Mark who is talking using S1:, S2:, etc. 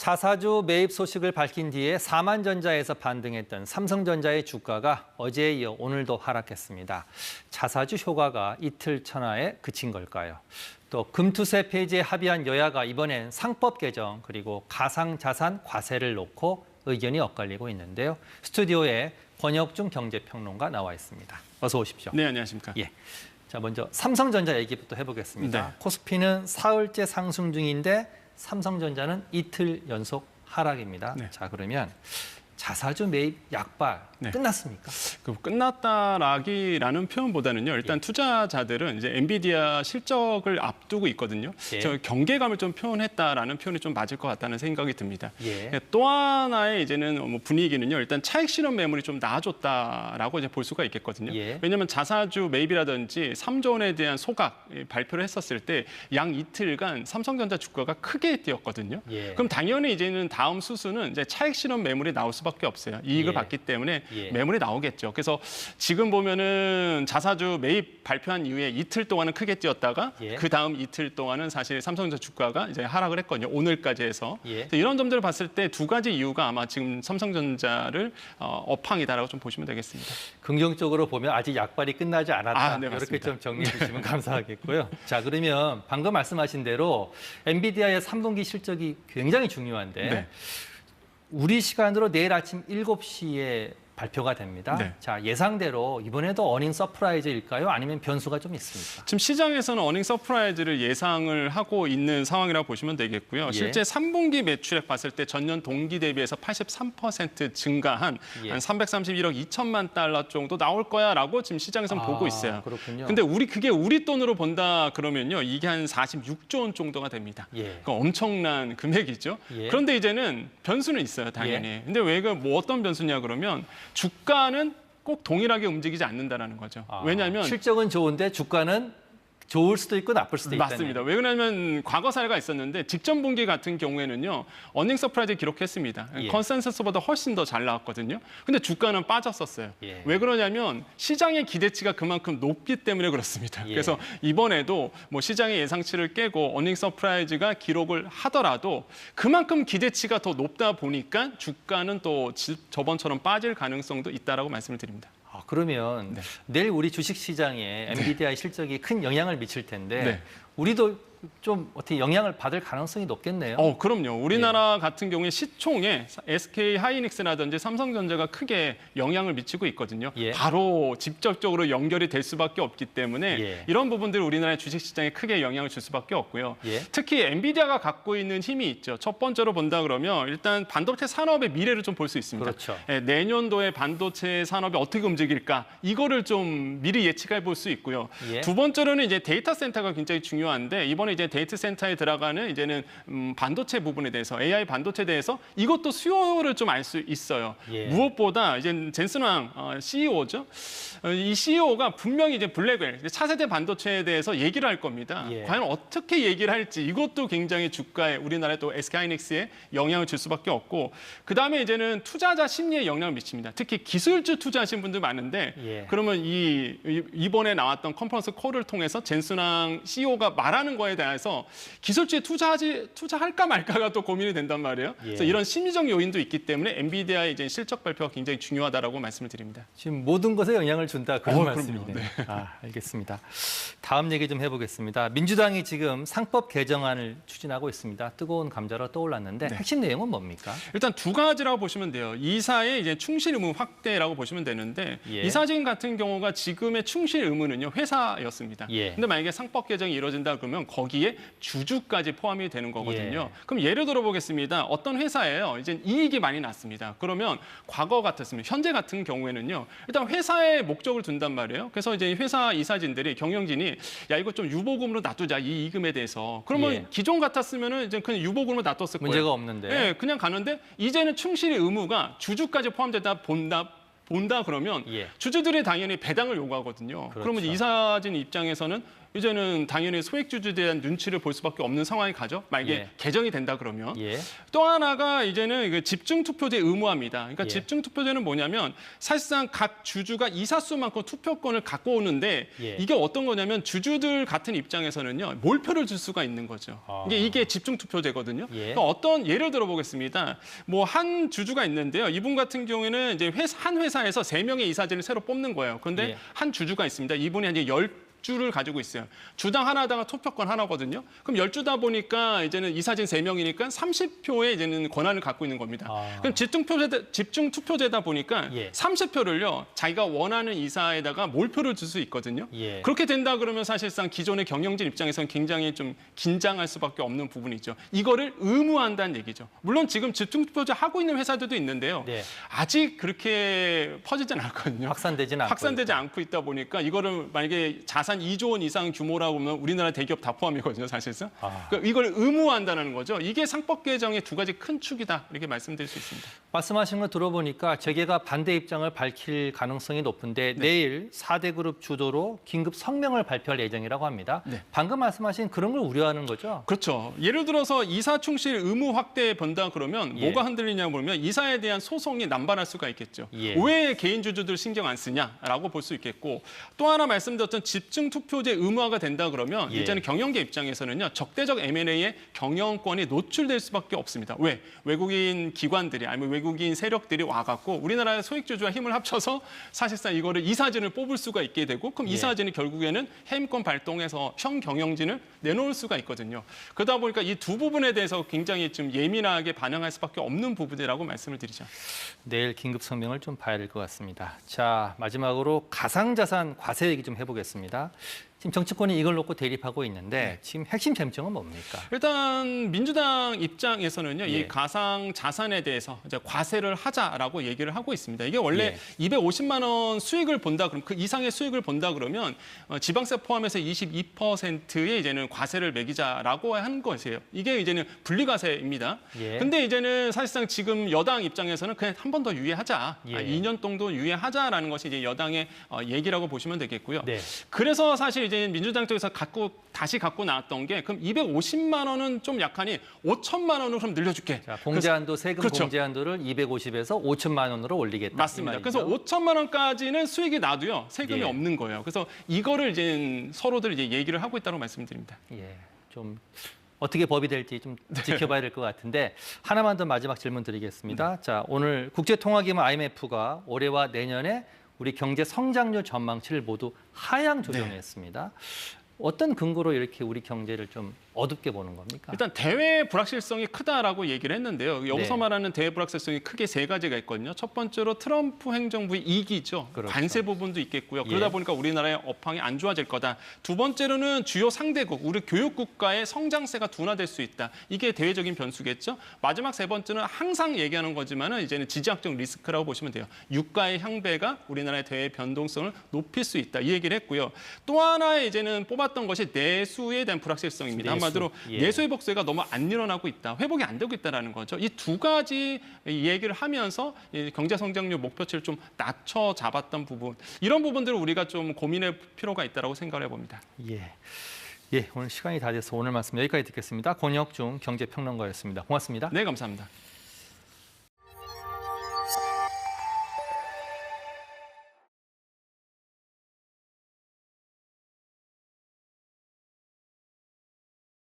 S1: 자사주 매입 소식을 밝힌 뒤에 사만전자에서 반등했던 삼성전자의 주가가 어제에 이어 오늘도 하락했습니다. 자사주 효과가 이틀 천하에 그친 걸까요? 또 금투세 폐지에 합의한 여야가 이번엔 상법 개정 그리고 가상자산 과세를 놓고 의견이 엇갈리고 있는데요. 스튜디오에 권혁중 경제평론가 나와 있습니다. 어서 오십시오.
S2: 네, 안녕하십니까.
S1: 예. 자, 먼저 삼성전자 얘기부터 해보겠습니다.
S2: 네.
S1: 코스피는 사흘째 상승 중인데 삼성전자는 이틀 연속 하락입니다.
S2: 네.
S1: 자, 그러면 자사주 매입 약발
S2: 네.
S1: 끝났습니까?
S2: 끝났다라기라는 표현보다는요. 일단 투자자들은 이제 엔비디아 실적을 앞두고 있거든요.
S1: 예.
S2: 저 경계감을 좀 표현했다라는 표현이 좀 맞을 것 같다는 생각이 듭니다.
S1: 예.
S2: 또 하나의 이제는 뭐 분위기는요. 일단 차익 실현 매물이 좀 나아졌다라고 이제 볼 수가 있겠거든요.
S1: 예.
S2: 왜냐하면 자사주 매입이라든지 3조 원에 대한 소각 발표를 했었을 때 양 이틀간 삼성전자 주가가 크게 뛰었거든요.
S1: 예.
S2: 그럼 당연히 이제는 다음 수순은 이제 차익 실현 매물이 나올 수밖에 없어요. 이익을
S1: 예.
S2: 받기 때문에
S1: 예.
S2: 매물이 나오겠죠. 그래서 지금 보면은 자사주 매입 발표한 이후에 이틀 동안은 크게 뛰었다가
S1: 예.
S2: 그 다음 이틀 동안은 사실 삼성전자 주가가 이제 하락을 했거든요. 오늘까지 해서.
S1: 예.
S2: 그래서 이런 점들을 봤을 때 두 가지 이유가 아마 지금 삼성전자를 업황이다라고 좀 보시면 되겠습니다.
S1: 긍정적으로 보면 아직 약발이 끝나지 않았다.
S2: 네,
S1: 이렇게
S2: 맞습니다.
S1: 좀 정리해 주시면 감사하겠고요. 자, 그러면 방금 말씀하신 대로 엔비디아의 3분기 실적이 굉장히 중요한데
S2: 네.
S1: 우리 시간으로 내일 아침 7시에 발표가 됩니다.
S2: 네.
S1: 자, 예상대로 이번에도 어닝 서프라이즈일까요? 아니면 변수가 좀 있습니까?
S2: 지금 시장에서는 어닝 서프라이즈를 예상을 하고 있는 상황이라고 보시면 되겠고요.
S1: 예.
S2: 실제 3분기 매출액 봤을 때 전년 동기 대비해서 83% 증가한
S1: 예.
S2: 한 331억 2천만 달러 정도 나올 거야라고 지금 시장에서는 보고 있어요.
S1: 그렇군요.
S2: 근데 그게 우리 돈으로 본다 그러면요. 이게 한 46조 원 정도가 됩니다.
S1: 예.
S2: 그러니까 엄청난 금액이죠.
S1: 예.
S2: 그런데 이제는 변수는 있어요, 당연히. 근데 왜 뭐 어떤 변수냐 그러면 주가는 꼭 동일하게 움직이지 않는다라는 거죠. 왜냐하면
S1: 실적은 좋은데 주가는 좋을 수도 있고 나쁠 수도 있다.
S2: 맞습니다. 왜 그러냐면 과거 사례가 있었는데 직전 분기 같은 경우에는요. 어닝 서프라이즈 기록했습니다.
S1: 예.
S2: 컨센서스보다 훨씬 더 잘 나왔거든요. 근데 주가는 빠졌었어요.
S1: 예.
S2: 왜 그러냐면 시장의 기대치가 그만큼 높기 때문에 그렇습니다.
S1: 예.
S2: 그래서 이번에도 뭐 시장의 예상치를 깨고 어닝 서프라이즈가 기록을 하더라도 그만큼 기대치가 더 높다 보니까 주가는 또 저번처럼 빠질 가능성도 있다라고 말씀을 드립니다.
S1: 그러면
S2: 네.
S1: 내일 우리 주식시장에 엔비디아의 실적이 큰 영향을 미칠 텐데
S2: 네.
S1: 우리도 좀 어떻게 영향을 받을 가능성이 높겠네요.
S2: 그럼요. 우리나라 같은 경우에 시총에 SK 하이닉스라든지 삼성전자가 크게 영향을 미치고 있거든요.
S1: 예.
S2: 바로 직접적으로 연결이 될 수밖에 없기 때문에
S1: 예.
S2: 이런 부분들이 우리나라의 주식시장에 크게 영향을 줄 수밖에 없고요.
S1: 예.
S2: 특히 엔비디아가 갖고 있는 힘이 있죠. 첫 번째로 본다 그러면 일단 반도체 산업의 미래를 좀 볼 수 있습니다.
S1: 그렇죠.
S2: 내년도에 반도체 산업이 어떻게 움직일까 이거를 좀 미리 예측해 볼 수 있고요.
S1: 예.
S2: 두 번째로는 이제 데이터 센터가 굉장히 중요한데 이번에 이제 데이터 센터에 들어가는 이제는 반도체 부분에 대해서 AI 반도체에 대해서 이것도 수요를 좀 알 수 있어요.
S1: 예.
S2: 무엇보다 이제 젠슨왕 CEO죠. 이 CEO가 분명히 이제 블랙웰 차세대 반도체에 대해서 얘기를 할 겁니다.
S1: 예.
S2: 과연 어떻게 얘기를 할지 이것도 굉장히 주가에 우리나라의 또 SK하이닉스에 영향을 줄 수밖에 없고 그다음에 이제는 투자자 심리에 영향을 미칩니다. 특히 기술주 투자하신 분들 많은데
S1: 예.
S2: 그러면 이번에 나왔던 컨퍼런스 콜을 통해서 젠슨왕 CEO가 말하는 거에 대해서 기술주에 투자할까 말까가 또 고민이 된단 말이에요.
S1: 예.
S2: 그래서 이런 심리적 요인도 있기 때문에 엔비디아의 이제 실적 발표가 굉장히 중요하다라고 말씀을 드립니다.
S1: 지금 모든 것에 영향을 준다 그런
S2: 그럼요.
S1: 말씀이네요.
S2: 네.
S1: 알겠습니다. 다음 얘기 좀 해보겠습니다. 민주당이 지금 상법 개정안을 추진하고 있습니다. 뜨거운 감자로 떠올랐는데 핵심 내용은 뭡니까?
S2: 일단 두 가지라고 보시면 돼요. 이사의 이제 충실 의무 확대라고 보시면 되는데
S1: 예.
S2: 이사진 같은 경우가 지금의 충실 의무는요 회사였습니다.
S1: 예.
S2: 근데 만약에 상법 개정이 이루어진다 그러면 거기에 주주까지 포함이 되는 거거든요.
S1: 예.
S2: 그럼 예를 들어 보겠습니다. 어떤 회사예요. 이제 이익이 많이 났습니다. 그러면 과거 같았으면 현재 같은 경우에는요. 일단 회사의 목적을 둔단 말이에요. 그래서 이제 회사 이사진들이 경영진이 야 이거 좀 유보금으로 놔두자 이 이금에 대해서. 그러면
S1: 예.
S2: 기존 같았으면 이제 그냥 유보금으로 놔뒀을 거예요.
S1: 문제가 없는데.
S2: 네, 그냥 가는데 이제는 충실의 의무가 주주까지 포함되다 본다 그러면
S1: 예.
S2: 주주들이 당연히 배당을 요구하거든요.
S1: 그렇죠.
S2: 그러면 이사진 입장에서는 이제는 당연히 소액주주에 대한 눈치를 볼 수밖에 없는 상황이 가죠. 만약에
S1: 예.
S2: 개정이 된다 그러면.
S1: 예.
S2: 또 하나가 이제는 집중투표제 의무화입니다. 그러니까
S1: 예.
S2: 집중투표제는 뭐냐면 사실상 각 주주가 이사수만큼 투표권을 갖고 오는데
S1: 예.
S2: 이게 어떤 거냐면 주주들 같은 입장에서는요. 몰표를 줄 수가 있는 거죠. 이게 집중투표제거든요.
S1: 예.
S2: 그러니까 어떤 예를 들어보겠습니다. 뭐 한 주주가 있는데요. 이분 같은 경우에는 이제 한 회사에서 3명의 이사진을 새로 뽑는 거예요. 그런데
S1: 예.
S2: 한 주주가 있습니다. 이분이 이제 10주를 가지고 있어요. 주당 하나당 투표권 하나거든요. 그럼 10주다 보니까 이제는 이사진 3명이니까 30표의 이제는 권한을 갖고 있는 겁니다. 그럼 집중투표제다 보니까
S1: 예.
S2: 30표를요. 자기가 원하는 이사에다가 몰표를 줄 수 있거든요.
S1: 예.
S2: 그렇게 된다 그러면 사실상 기존의 경영진 입장에서는 굉장히 좀 긴장할 수밖에 없는 부분이죠. 이거를 의무화한다는 얘기죠. 물론 지금 집중투표제 하고 있는 회사들도 있는데요.
S1: 네.
S2: 아직 그렇게 퍼지진 않거든요.
S1: 확산되지는 않고
S2: 확산되지 않고 있다 보니까 이거를 만약에 자산 2조 원 이상 규모라고 하면 우리나라 대기업 다 포함이거든요, 사실상. 그러니까 이걸 의무화한다는 거죠. 이게 상법 개정의 두 가지 큰 축이다. 이렇게 말씀드릴 수 있습니다.
S1: 말씀하신 거 들어보니까 재계가 반대 입장을 밝힐 가능성이 높은데 내일 4대 그룹 주도로 긴급 성명을 발표할 예정이라고 합니다.
S2: 네.
S1: 방금 말씀하신 그런 걸 우려하는 거죠?
S2: 그렇죠. 예를 들어서 이사 충실 의무 확대 본다 그러면
S1: 예.
S2: 뭐가 흔들리냐 보면 이사에 대한 소송이 남발할 수가 있겠죠.
S1: 예.
S2: 왜 개인 주주들 신경 안 쓰냐라고 볼 수 있겠고 또 하나 말씀드렸던 집중 투표제 의무화가 된다 그러면
S1: 예.
S2: 이제는 경영계 입장에서는요. 적대적 M&A에 경영권이 노출될 수밖에 없습니다. 왜? 외국인 기관들이 아니면 외국인 세력들이 와갖고 우리나라의 소액주주와 힘을 합쳐서 사실상 이거를 이사진을 뽑을 수가 있게 되고 그럼
S1: 예.
S2: 이사진이 결국에는 해임권 발동해서 형 경영진을 내놓을 수가 있거든요. 그러다 보니까 이 두 부분에 대해서 굉장히 좀 예민하게 반응할 수밖에 없는 부분이라고 말씀을 드리죠.
S1: 내일 긴급 성명을 좀 봐야 될 것 같습니다. 자, 마지막으로 가상자산 과세 얘기 좀 해보겠습니다. 지금 정치권이 이걸 놓고 대립하고 있는데 지금 핵심 쟁점은 뭡니까?
S2: 일단 민주당 입장에서는요,
S1: 예.
S2: 이 가상 자산에 대해서 이제 과세를 하자라고 얘기를 하고 있습니다. 이게 원래
S1: 예.
S2: 250만 원 수익을 본다 그럼 그 이상의 수익을 본다 그러면 지방세 포함해서 22%의 이제는 과세를 매기자라고 한 것이에요. 이게 이제는 분리과세입니다.
S1: 예.
S2: 근데 이제는 사실상 지금 여당 입장에서는 그냥 한 번 더 유예하자,
S1: 예.
S2: 2년 정도 유예하자라는 것이 이제 여당의 얘기라고 보시면 되겠고요.
S1: 네.
S2: 그래서 사실 이제 민주당 쪽에서 다시 갖고 나왔던 게 그럼 250만 원은 좀 약하니 5천만 원으로 그럼 늘려줄게.
S1: 자, 공제한도 세금
S2: 그렇죠.
S1: 공제한도를 250에서 5천만 원으로 올리겠다.
S2: 맞습니다.
S1: 이
S2: 그래서
S1: 말이죠?
S2: 5천만 원까지는 수익이 나도요 세금이
S1: 예.
S2: 없는 거예요. 그래서 이거를 이제 서로들 이제 얘기를 하고 있다고 말씀드립니다.
S1: 예, 좀 어떻게 법이 될지 좀 지켜봐야 될 것 같은데 하나만 더 마지막 질문 드리겠습니다. 자, 오늘 국제통화기금 IMF가 올해와 내년에 우리 경제 성장률 전망치를 모두 하향 조정했습니다. 어떤 근거로 이렇게 우리 경제를 좀 어둡게 보는 겁니까?
S2: 일단 대외 불확실성이 크다라고 얘기를 했는데요. 여기서
S1: 네.
S2: 말하는 대외 불확실성이 크게 3가지가 있거든요. 첫 번째로 트럼프 행정부의 이기죠.
S1: 그렇죠.
S2: 관세 부분도 있겠고요.
S1: 예.
S2: 그러다 보니까 우리나라의 업황이 안 좋아질 거다. 두 번째로는 주요 상대국, 우리 교육 국가의 성장세가 둔화될 수 있다. 이게 대외적인 변수겠죠. 마지막 세 번째는 항상 얘기하는 거지만은 이제는 지정학적 리스크라고 보시면 돼요. 유가의 향배가 우리나라의 대외 변동성을 높일 수 있다. 이 얘기를 했고요. 또 하나 이제는 뽑았던 것이 내수에 대한 불확실성입니다.
S1: 내수.
S2: 한마디로
S1: 예.
S2: 내수의 복수가 너무 안 일어나고 있다. 회복이 안 되고 있다는 거죠. 이 두 가지 얘기를 하면서 이 경제 성장률 목표치를 좀 낮춰 잡았던 부분. 이런 부분들을 우리가 좀 고민할 필요가 있다고 생각을 해봅니다.
S1: 예. 예, 오늘 시간이 다 돼서 오늘 말씀 여기까지 듣겠습니다. 권혁중 경제평론가였습니다. 고맙습니다.
S2: 네, 감사합니다.